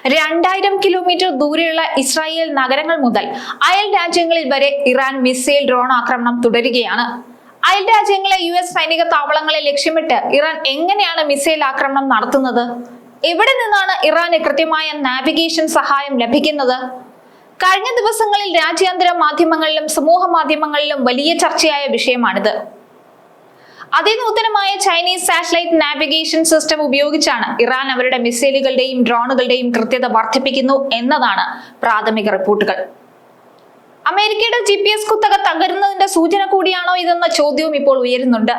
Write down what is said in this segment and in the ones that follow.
2000 kilometre ദൂരെയുള്ള Israel നഗരങ്ങൾ മുതൽ അയൽ രാജ്യങ്ങളിൽ വരെ ഇറാൻ മിസൈൽ ഡ്രോൺ ആക്രമണം തുടരുകയാണ്. അയൽ രാജ്യങ്ങളെ US സൈനിക താവളങ്ങളെ ലക്ഷ്യമിട്ട് ഇറാൻ എങ്ങനെയാണ് മിസൈൽ ആക്രമണം നടത്തുന്നത്? എവിടെ നിന്നാണ് ഇറാന് കൃത്യമായ നാവിഗേഷൻ സഹായം ലഭിക്കുന്നത്? കഴിഞ്ഞ ദിവസങ്ങളിൽ രാജ്യാന്തര മാധ്യമങ്ങളിലും സമൂഹ മാധ്യമങ്ങളിലും വലിയ ചർച്ചയായ വിഷയമാണിത്. അതിനൂതനമായ ചൈനീസ് സാറ്റലൈറ്റ് നാവിഗേഷൻ സിസ്റ്റം ഉപയോഗിച്ചാണ് ഇറാൻ അവരുടെ മിസൈലുകളുടെയും ഡ്രോണുകളുടെയും കൃത്യത വർദ്ധിപ്പിക്കുന്നു എന്നതാണ് പ്രാഥമിക റിപ്പോർട്ടുകൾ. അമേരിക്കയുടെ GPS കുത്തക തകരുന്നതിന്റെ സൂചന കൂടിയാണോ ഇതെന്ന ചോദ്യവും ഇപ്പോൾ ഉയരുന്നുണ്ട്.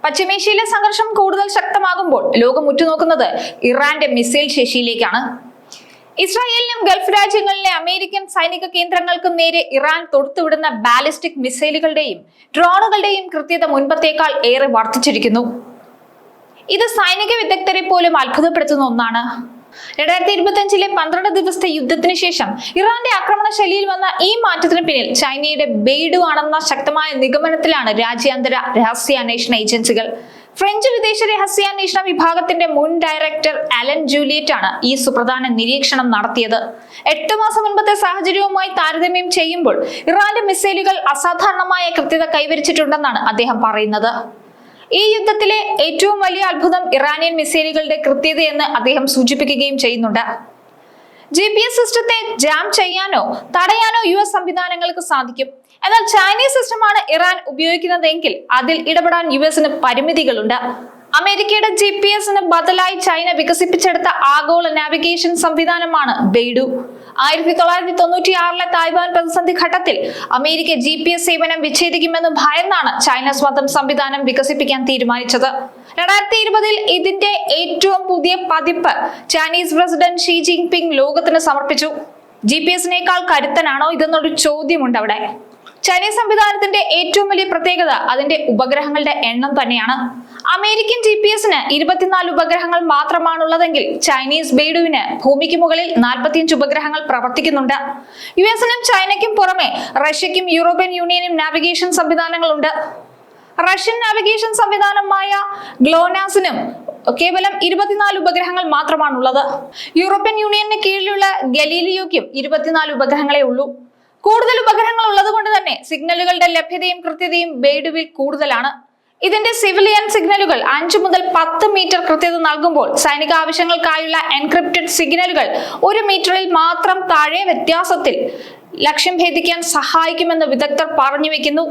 പശ്ചിമേഷ്യയിലെ സംഘർഷം കൂടുതൽ ശക്തമാകുമ്പോൾ ലോകം ഉറ്റുനോക്കുന്നത് ഇറാന്റെ മിസൈൽ ശേഷിയിലേക്കാണ്. ഇസ്രായേലിനും ഗൾഫ് രാജ്യങ്ങളിലെ അമേരിക്കൻ സൈനിക കേന്ദ്രങ്ങൾക്കും നേരെ ഇറാൻ തൊടുത്തുവിടുന്ന ബാലിസ്റ്റിക് മിസൈലുകളുടെയും ഡ്രോണുകളുടെയും കൃത്യത മുൻപത്തേക്കാൾ ഏറെ വർദ്ധിച്ചിരിക്കുന്നു. ഇത് സൈനിക വിദഗ്ധരെ പോലും അത്ഭുതപ്പെടുത്തുന്ന ഒന്നാണ്. 2025 12 ദിവസത്തെ യുദ്ധത്തിന് ശേഷം ഇറാന്റെ ആക്രമണ ശൈലിയിൽ വന്ന ഈ മാറ്റത്തിന് പിന്നിൽ ചൈനയുടെ ബെയ്ഡു ആണെന്ന ശക്തമായ നിഗമനത്തിലാണ് രാജ്യാന്തര രഹസ്യാന്വേഷണ ഏജൻസികൾ. ഫ്രഞ്ച് വിദേശ രഹസ്യാന്വേഷണ വിഭാഗത്തിന്റെ മുൻ ഡയറക്ടർ അലൻ ജൂലിയറ്റ് ആണ് ഈ സുപ്രധാന നിരീക്ഷണം നടത്തിയത്. 8 മാസം മുൻപത്തെ സാഹചര്യവുമായി താരതമ്യം ചെയ്യുമ്പോൾ ഇറാന്റെ മിസൈലുകൾ അസാധാരണമായ കൃത്യത കൈവരിച്ചിട്ടുണ്ടെന്നാണ് അദ്ദേഹം പറയുന്നത്. ഈ യുദ്ധത്തിലെ ഏറ്റവും വലിയ അത്ഭുതം ഇറാനിയൻ മിസൈലുകളുടെ കൃത്യതയെന്ന് അദ്ദേഹം സൂചിപ്പിക്കുകയും ചെയ്യുന്നുണ്ട്. GPS സിസ്റ്റത്തെ ജാം ചെയ്യാനോ തടയാനോ US സംവിധാനങ്ങൾക്ക് സാധിക്കും. എന്നാൽ ചൈനീസ് സിസ്റ്റമാണ് ഇറാൻ ഉപയോഗിക്കുന്നതെങ്കിൽ അതിൽ ഇടപെടാൻ USന് പരിമിതികളുണ്ട്. അമേരിക്കയുടെ GPS-ന് ബദലായി ചൈന വികസിപ്പിച്ചെടുത്ത ആഗോള നാവിഗേഷൻ സംവിധാനമാണ് ബെയ്ഡു. 1996 തായ്വാൻ പ്രതിസന്ധി ഘട്ടത്തിൽ അമേരിക്ക GPS സേവനം വിച്ഛേദിക്കുമെന്ന് ഭയന്നാണ് ചൈന സ്വന്തം സംവിധാനം വികസിപ്പിക്കാൻ തീരുമാനിച്ചത്. 2020 ഇതിന്റെ ഏറ്റവും പുതിയ പതിപ്പ് ചൈനീസ് പ്രസിഡന്റ് ഷീ ജിൻപിങ് ലോകത്തിന് സമർപ്പിച്ചു. GPS-നേക്കാൾ കരുത്തനാണോ ഇതെന്നൊരു ചോദ്യമുണ്ട് അവിടെ. ചൈനീസ് സംവിധാനത്തിന്റെ ഏറ്റവും വലിയ പ്രത്യേകത അതിന്റെ ഉപഗ്രഹങ്ങളുടെ എണ്ണം തന്നെയാണ്. അമേരിക്കൻ GPS-ന് 24 ഉപഗ്രഹങ്ങൾ മാത്രമാണുള്ളതെങ്കിൽ ചൈനീസ് ബെയ്ഡുവിന് ഭൂമിക്ക് മുകളിൽ 45 ഉപഗ്രഹങ്ങൾ പ്രവർത്തിക്കുന്നുണ്ട്. US-നും ചൈനയ്ക്കും പുറമെ റഷ്യയ്ക്കും യൂറോപ്യൻ യൂണിയനും നാവിഗേഷൻ സംവിധാനങ്ങളുണ്ട്. റഷ്യൻ നാവിഗേഷൻ സംവിധാനമായ ഗ്ലോനാസിനും കേവലം 24 ഉപഗ്രഹങ്ങൾ മാത്രമാണുള്ളത്. യൂറോപ്യൻ യൂണിയന് കീഴിലുള്ള ഗലീലിയോയ്ക്കും 24 ഉപഗ്രഹങ്ങളെ ഉള്ളൂ. കൂടുതൽ ഉപഗ്രഹങ്ങൾ ഉള്ളത് കൊണ്ട് തന്നെ സിഗ്നലുകളുടെ ലഭ്യതയും കൃത്യതയും ബെയ്ഡുവിൽ കൂടുതലാണ്. ഇതിന്റെ സിവിലിയൻ സിഗ്നലുകൾ 5 മുതൽ 10 മീറ്റർ കൃത്യത നൽകുമ്പോൾ സൈനിക ആവശ്യങ്ങൾക്കായുള്ള എൻക്രിപ്റ്റഡ് സിഗ്നലുകൾ 1 മീറ്ററിൽ മാത്രം താഴെ വ്യത്യാസത്തിൽ ലക്ഷ്യം ഭേദിക്കാൻ സഹായിക്കുമെന്ന് വിദഗ്ധർ പറഞ്ഞു വെക്കുന്നു.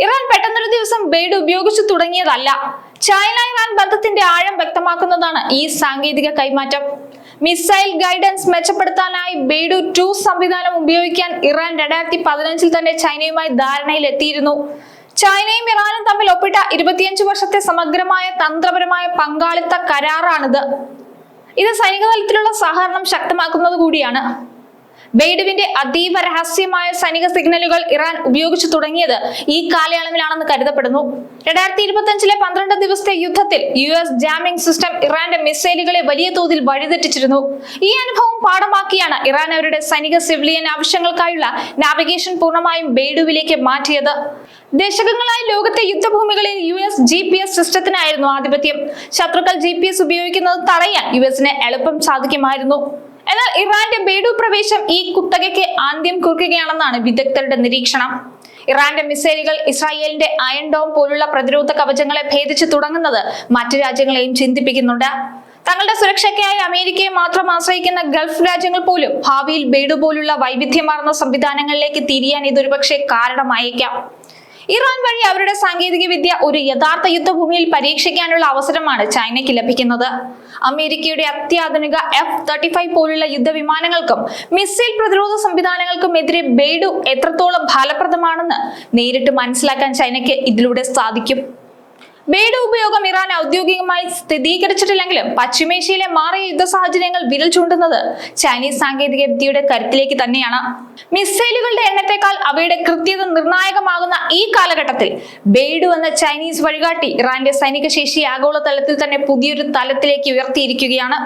ഇറാൻ പെട്ടെന്നൊരു ദിവസം ബെയ്ഡു ഉപയോഗിച്ചു തുടങ്ങിയതല്ല. ചൈന ഇറാൻ ബന്ധത്തിന്റെ ആഴം വ്യക്തമാക്കുന്നതാണ് ഈ സാങ്കേതിക കൈമാറ്റം. മിസൈൽ ഗൈഡൻസ് മെച്ചപ്പെടുത്താനായി ബെയ്ഡു 2 സംവിധാനം ഉപയോഗിക്കാൻ ഇറാൻ 2015 തന്നെ ചൈനയുമായി ധാരണയിൽ എത്തിയിരുന്നു. ചൈനയും ഇറാനും തമ്മിൽ ഒപ്പിട്ട 25 വർഷത്തെ സമഗ്രമായ തന്ത്രപരമായ പങ്കാളിത്ത കരാറാണിത്. ഇത് സൈനിക തലത്തിലുള്ള സഹകരണം ശക്തമാക്കുന്നത് കൂടിയാണ്. ബെയ്ഡുവിന്റെ അതീവ രഹസ്യമായ സൈനിക സിഗ്നലുകൾ ഇറാൻ ഉപയോഗിച്ചു തുടങ്ങിയത് ഈ കാലയളവിലാണെന്ന് കരുതപ്പെടുന്നു. 2025 12 ദിവസത്തെ യുദ്ധത്തിൽ US ജാമിംഗ് സിസ്റ്റം ഇറാന്റെ മിസൈലുകളെ വലിയ തോതിൽ വഴിതെറ്റിച്ചിരുന്നു. ഈ അനുഭവം പാഠമാക്കിയാണ് ഇറാൻ അവരുടെ സൈനിക സിവിലിയൻ ആവശ്യങ്ങൾക്കായുള്ള നാവിഗേഷൻ പൂർണ്ണമായും ബെയ്ഡുവിലേക്ക് മാറ്റിയത്. ദശകങ്ങളായി ലോകത്തെ യുദ്ധഭൂമികളിൽ US GPS സിസ്റ്റത്തിനായിരുന്നു ആധിപത്യം. ശത്രുക്കൾ GPS ഉപയോഗിക്കുന്നത് തടയാൻ USന് എളുപ്പം സാധിക്കുമായിരുന്നു. എന്നാൽ ഇറാന്റെ ബെയ്ഡു പ്രവേശം ഈ കുത്തകയ്ക്ക് ആദ്യം കുറിക്കുകയാണെന്നാണ് വിദഗ്ധരുടെ നിരീക്ഷണം. ഇറാന്റെ മിസൈലുകൾ ഇസ്രായേലിന്റെ അയൺ ഡോം പോലുള്ള പ്രതിരോധ കവചങ്ങളെ ഭേദിച്ചു തുടങ്ങുന്നത് മറ്റു രാജ്യങ്ങളെയും ചിന്തിപ്പിക്കുന്നുണ്ട്. തങ്ങളുടെ സുരക്ഷയ്ക്കായി അമേരിക്കയെ മാത്രം ആശ്രയിക്കുന്ന ഗൾഫ് രാജ്യങ്ങൾ പോലും ഭാവിയിൽ ബെയ്ഡു പോലുള്ള വൈവിധ്യമാർന്ന സംവിധാനങ്ങളിലേക്ക് തിരിയാൻ ഇതൊരുപക്ഷെ കാരണമായേക്കാം. ഇറാൻ വഴി അവരുടെ സാങ്കേതിക വിദ്യ ഒരു യഥാർത്ഥ യുദ്ധഭൂമിയിൽ പരീക്ഷിക്കാനുള്ള അവസരമാണ് ചൈനയ്ക്ക് ലഭിക്കുന്നത്. അമേരിക്കയുടെ അത്യാധുനിക F-35 പോലുള്ള യുദ്ധവിമാനങ്ങൾക്കും മിസൈൽ പ്രതിരോധ സംവിധാനങ്ങൾക്കും എതിരെ ബെയ്ഡു എത്രത്തോളം ഫലപ്രദമാണെന്ന് നേരിട്ട് മനസ്സിലാക്കാൻ ചൈനയ്ക്ക് ഇതിലൂടെ സാധിക്കും. ബെയ്ഡു ഉപയോഗം ഇറാൻ ഔദ്യോഗികമായി സ്ഥിരീകരിച്ചിട്ടില്ലെങ്കിലും പശ്ചിമേഷ്യയിലെ മാറിയ യുദ്ധ സാഹചര്യങ്ങൾ വിരൽ ചൂണ്ടുന്നത് ചൈനീസ് സാങ്കേതിക വിദ്യയുടെ കരുത്തിലേക്ക് തന്നെയാണ്. മിസൈലുകളുടെ എണ്ണത്തെക്കാൾ അവയുടെ കൃത്യത നിർണായകമാകുന്ന ഈ കാലഘട്ടത്തിൽ ബെയ്ഡു എന്ന ചൈനീസ് വഴികാട്ടി ഇറാന്റെ സൈനിക ശേഷി ആഗോളതലത്തിൽ തന്നെ പുതിയൊരു തലത്തിലേക്ക് ഉയർത്തിയിരിക്കുകയാണ്.